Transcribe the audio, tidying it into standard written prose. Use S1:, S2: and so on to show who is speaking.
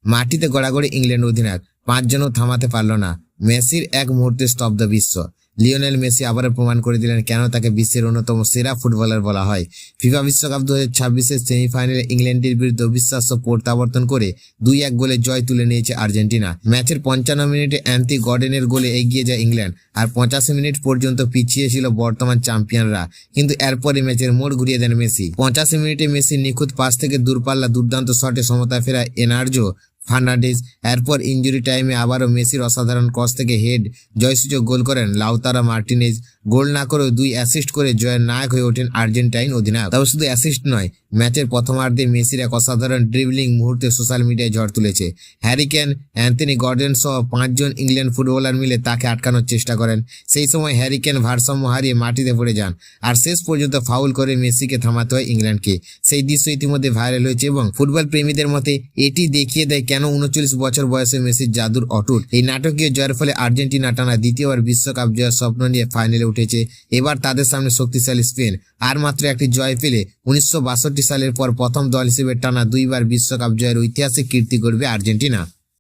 S1: মাটিতে গড়াগড়ি ইংল্যান্ড অধিনায়ক, 5 জনও থামাতে পারল না। মেসির এক মুহূর্তে স্তব্ধ বিশ্ব। লিওনেল মেসি আবারও প্রমাণ করে দিলেন কেন তাকে বিশ্বের অন্যতম সেরা ফুটবলার বলা হয়। ফিফা বিশ্বকাপ 2026-এর সেমিফাইনালে ইংল্যান্ডের বিরুদ্ধে অবিশ্বাস্য প্রত্যাবর্তন করে 2-1 গোলে জয় তুলে নিয়েছে আর্জেন্টিনা। ম্যাচের 55 মিনিটে অ্যান্থনি গর্ডনের গোলে এগিয়ে যায় ইংল্যান্ড, আর 85 মিনিট পর্যন্ত পিছিয়ে ছিল বর্তমান চ্যাম্পিয়নরা। কিন্তু এরপরই ম্যাচের মোড় ঘুরিয়ে দেন মেসি। 85 মিনিটে মেসির নিখুঁত পাস থেকে দূরপাল্লা দুর্দান্ত শটে সমতায় ফেরা এনার্জো ফার্নান্ডেজ। এরপর ইনজুরি টাইমে আবারও মেসির অসাধারণ ক্রস থেকে হেড জয়সূচক গোল করেন লাউতারো মার্টিনেজ। গোল না করেও 2 অ্যাসিস্ট করে জয়ের নায়ক হয়ে ওঠেন আর্জেন্টাইন অধিনায়ক। তবে শুধু অ্যাসিস্ট নয়, ম্যাচের প্রথমার্ধে মেসির এক অসাধারণ ড্রিবলিং মুহূর্তে সোশ্যাল মিডিয়ায় ঝড় তুলেছে। হ্যারি কেন, অ্যান্থনি গর্ডন সহ 5 জন ইংল্যান্ড ফুটবলার মিলে তাকে আটকানোর চেষ্টা করেন। সেই সময় হ্যারি কেন ভারসাম্য হারিয়ে মাটিতে পড়ে যান, আর শেষ পর্যন্ত ফাউল করে মেসিকে থামাতে হয় ইংল্যান্ডকে। সেই দৃশ্য ইতিমধ্যে ভাইরাল হয়েছে এবং ফুটবল প্রেমীদের মতে এটি দেখিয়ে দেয় কেন 39 বছর বয়সে মেসির জাদুর অটুট। এই নাটকীয় জয়ের ফলে আর্জেন্টিনা টানা দ্বিতীয়বার বিশ্বকাপ জয়ের স্বপ্ন নিয়ে ফাইনালে উঠেছে। এবার তাদের সামনে শক্তিশালী স্পেন। আর মাত্র একটি জয় পেলে 1962 সালের পর প্রথম দল হিসেবে টানা 2বার বিশ্বকাপ জয়ের ঐতিহাসিক কীর্তি গড়বে আর্জেন্টিনা।